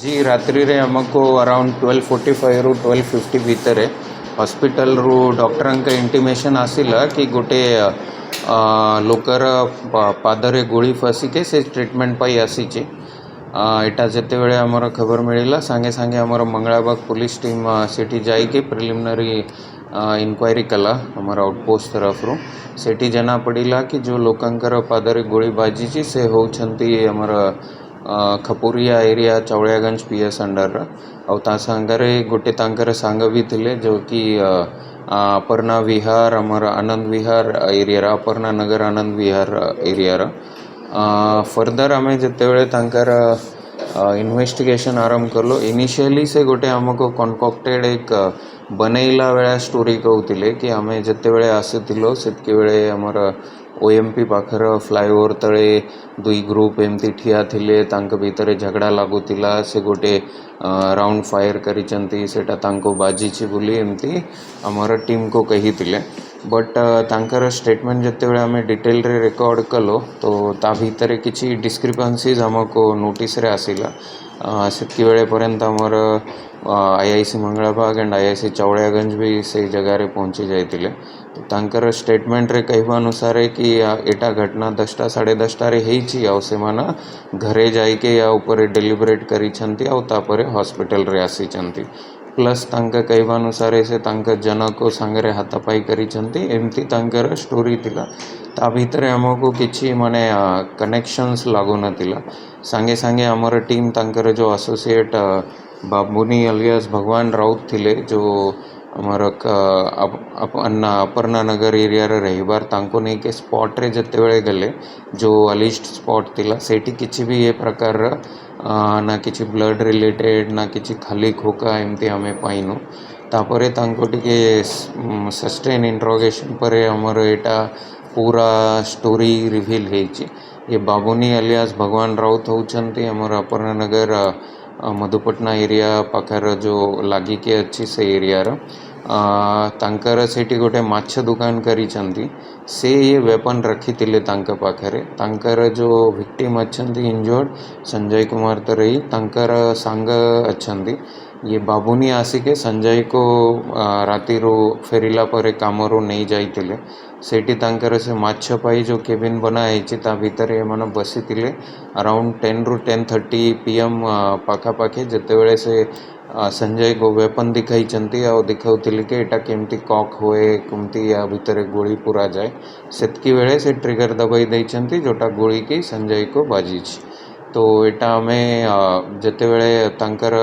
जी रात्रि रे हमको अराउंड 12:45 रु 12:50 भितर हॉस्पिटल रु डॉक्टर इंटिमेशन आसिला कि गोटे लोकर पादरे गोली फसिके से ट्रीटमेंट पाई आसीचे। एटा जेते बेले हमर खबर मिलिला सांगे सांगे हमर मंगलाबाग पुलिस टीम सेठी जाइके प्रिलिमिनरी इनक्वायरी कला हमर आउटपोस्ट तरफ रु सेठी जना पड़िला कि जो लोकंकर पादरे गोली बाजी से होउछंती हमर खपुरिया एरिया चौड़ियागंज पीएस अंडर आ सांगरे गोटे तांकर सांग भी थिले जो कि अपर्णा विहार अमर आनंद विहार एरिया अपर्णा नगर आनंद विहार एरिया फर्दर आमे जेतेबेले तांकर इन्वेस्टिगेशन आरंभ कलो इनिशियली से गोटे आमको कनकक्टेड एक बनैला बेला स्टोरी कहते कि आमे जेतेबेले आसीथिलो सेतके बेले हमर ओएमपी पाखर फ्लाईओवर तले दुई ग्रुप एमती ठिया थिले तांक भितरे झगड़ा लागुतिला से गोटे राउंड फायर करिचंती सेटा तांको बाजीची बोली एमती हमर टीम को कहिथिले बट तांकर स्टेटमेंट जेतेबेले आमे डिटेल रे रिकॉर्ड कलो तो ता भितरे किछि डिस्क्रिपेंसीज हमको नोटिस रे आसिला सेतकी बेले पर्यंत हमर आईआईसी मंगलाबाग एंड आईआईसी चौड़ियागंज भी से जगह रे पहुंची जाइतिले तो तांकर स्टेटमेंट रे कहवा अनुसार कि एटा घटना 10टा 10:30 रे हेइछि आ सेमाना घरे जाइके या ऊपर डेलिब्रेट करिछंती आ तापरे हॉस्पिटल रे आसीचंती प्लस तांका कहवा अनुसार से तांका जनक सांगरे हाथापाई करिछंती एमती तांकर स्टोरी थिला ता भितरे हमको किछि माने कनेक्शंस लागो नथिला सांगे सांगे हमर टीम तांकर जो एसोसिएट बाबुनी अलियास भगवान राउत थिले जो हमार अपर्णा नगर एरिया रहीबार तांको नहीं के स्पॉट रे जते बेले गले जो अलिस्ट स्पॉट थिला सेठी किछि भी ये प्रकार ना किछि ब्लड रिलेटेड ना किछि खाली खोका एमती हमें पाइनु तापरे तांको टिके सस्टेन इंट्रोगेशन पर हमर एटा पूरा स्टोरी रिवील हेछि ये बाबुनी अलियास भगवान राउत होउछंती हमर अपर्णा नगर मधुपटना एरिया पाखर जो लागी के अच्छी से एरिया तांकर सेठी गोटे माछ दुकान करिचंती से ये वेपन रखी तिले तांका पाखरे तांकर जो विक्टिम अच्छंती इंजर्ड संजय कुमार तरई तांकर सांग अच्छंती ये बाबुनी आसिके संजय को राति रो फेरिला परे कामरो नहीं जाइतिले सेठी तांकर से माछ पाई जो केबिन बना है ता भीतर एमन बसीतिले अराउंड 10 रु 10:30 PM पाखापाखि जेतेबेले से संजय को वेपन दिखाई आ दिखाउतिले कि एटा केमती कॉक होए केमती या भीतर गोली पूरा जाए सेतकी बेले से ट्रिगर दबाई दैछंती जोटा गोली की संजय को बाजी तो एटा हमें जेतेबेले तांकर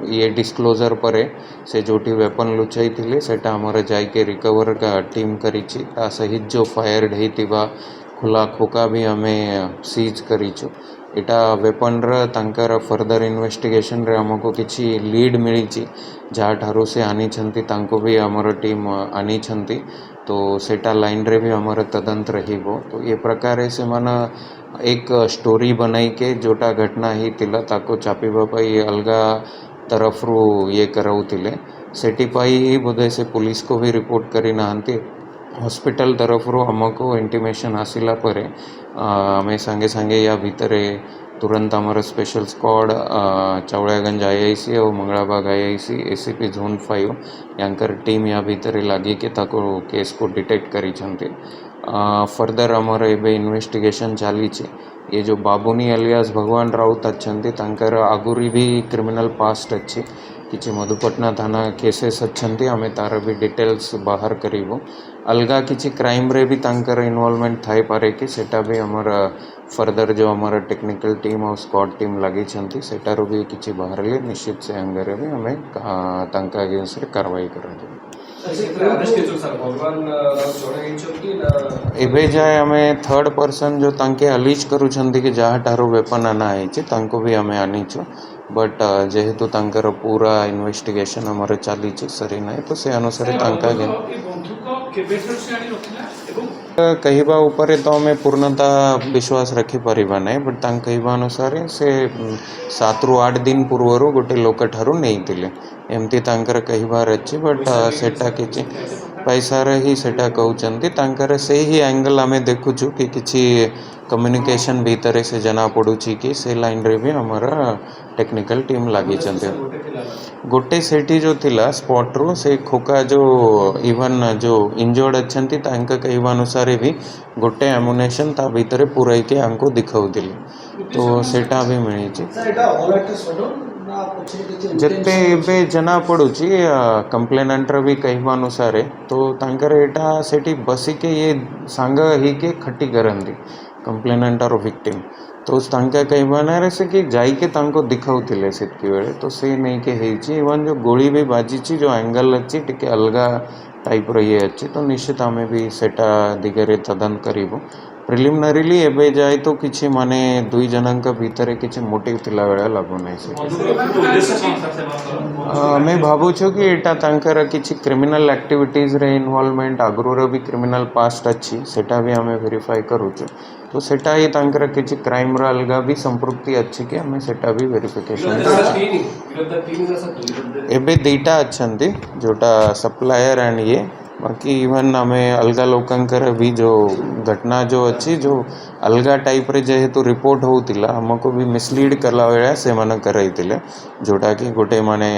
ये डिस्क्लोजर परे से जोटी वेपन लुचाई थिले सेटा हमर जाइके रिकवर का टीम करिछि ता सहित जो फायर हेतिबा खुला खोका भी हमें सीज करिछु एटा वेपन तांकर फर्दर इन्वेस्टिगेशन रे हमको किछि लीड मिलिछि जहाँ ठारू से आनी छंती तांको भी हमर टीम आनी छंती तो सेटा लाइन रे भी हमर तदंत रहिबो तो ये प्रकार से माना एक स्टोरी बनाई के जोटा घटना ही तिला ताको चापिबा पाई अलगा तरफ रु ये कराउतिले सेठी पाई ही बोधे से पुलिस को भी रिपोर्ट करी नाहंती हॉस्पिटल तरफ रो हमको इंटिमेशन आसिला परे हमें संगे संगे या भितरे तुरंत हमारा स्पेशल स्क्वाड चौड़ियागंज आईआईसी और मंगलाबाग आईआईसी एसीपी जोन 5 यांकर टीम या भीतर लगी के ताको केस को डिटेक्ट करी छंती फर्दर हमारा एबे इन्वेस्टिगेशन चली ये जो बाबुनी अलियास भगवान राउत अच्छंती तांकर आगुरी भी क्रिमिनल पास्ट अच्छी किसी मधुपटना थाना केसेस अच्छंती हमें तार भी डिटेल्स बाहर करीबो अलगा किसी क्राइम रे भी तांकर इन्वॉल्वमेंट थाई पारे कि सेटा भी हमारा फर्दर जो हमारा टेक्निकल टीम और स्क्वाड टीम लगी छंती सेटारो भी किसी बाहर ले निश्चित से अंगरे भी हमें तांका अगेंस्ट रे कार्रवाई करंती एबे जाए हमें थर्ड पर्सन जो तांके अलीज करूछंती कि जहाँ ठारो वेपन आना है तांको भी हमें आनीचो बट जेहेतु तांकर पूरा इन्वेस्टिगेशन हमारे चली सरी ना तो से अनुसार तांका कहवा ऊपर तो हमें पूर्णतः विश्वास रखी पारिबा नहीं बट तांक कहवा अनुसार से 7 रु 8 दिन पूर्व गोटे लोक ठारू नहीं थिले एमती तांकर कहबार अच्छी बट सेटा किछि पैसार ही सेटा कहउचंती तांकर से ही एंगल आमे देखुछु कि किछि कम्युनिकेशन भीतर से जना पड़ुछि कि से लाइन रे भी हमारा टेक्निकल टीम लागी चंते गोटे सेठी जो थिला स्पॉट रो से खोका जो इवन जो इंजर्ड अछंती तांका कहवा अनुसार भी गोटे एमुनेशन ता भीतर पुराई के हमको दिखाउदिले तो सेटा भी मिली छि जते एबे जना पड़ुची कंप्लेनेंटर भी कहवा अनुसार तो तांकर एटा सेठी बसी के ये सांग ही के खट्टी करंदी कंप्लेनेंटर और विक्टिम तो तांका कहवा ना से कि जाई के तांको दिखाउतिले सेतकी बेले तो से नहीं के हेची इवन जो गोली भी बाजी ची जो एंगल अच्छी टिके अलगा टाइप रो ये अच्छी तो निश्चित आमे भी सेटा दिगरे तदन करिबो प्रिलिमिनारीली एबे जाए तो किछि माने दुई जनक भीतर किछि मोटिव थिला बेला लागो नै से मैं भाबु छु कि एटा तांकर किछि क्रिमिनल एक्टिविटीज रे इन्वॉल्वमेंट आगुरो भी क्रिमिनल पास्ट अच्छी सेटा भी हमें वेरीफाई करू छु तो सेटा ही तांकर किछि क्राइम रो अलगा भी संपृक्ति अच्छी के हमें सेटा भी वेरिफिकेशन एबे डेटा अच्छंती जोटा सप्लायर एंड ये बाकी इवन आमे अलगा लोकंकर भी जो घटना जो अच्छी जो अलगा टाइप रे जेहेतु रिपोर्ट होउतिला हमको भी मिसलीड करला बेला से मन करैतिले जोटा कि गोटे माने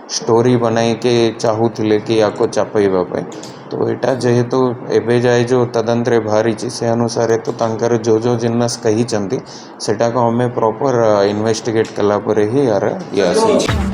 स्टोरी बनाई के चाहूतिले कि याको चापैबा पे तो एटा जेहेतु एबे जाए जो तदंतरे भारी छि से अनुसार तो तांकर जो जो जिन्नस कही चंती सेटा को हमें प्रॉपर इन्वेस्टिगेट कला पर ही यार ये